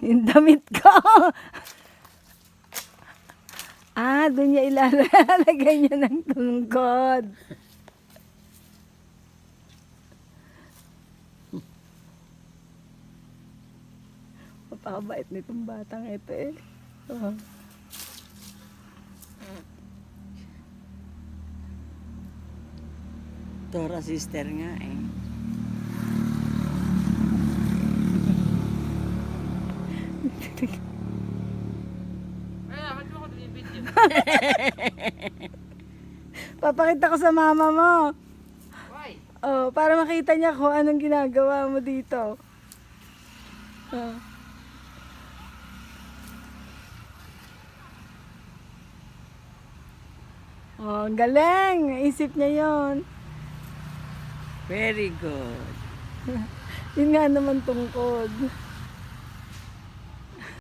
Yung damit ko. Doon niya ilalagay niya ng tungkod. Mapakabait nitong batang ito eh. Oh. Tora sister nga eh. Papakita ko sa mama mo. Why? Oh, para makita niya kung anong ginagawa mo dito. Oh. Oh, ang galing. Naisip niya yon. Very good. Yun nga naman tungkod.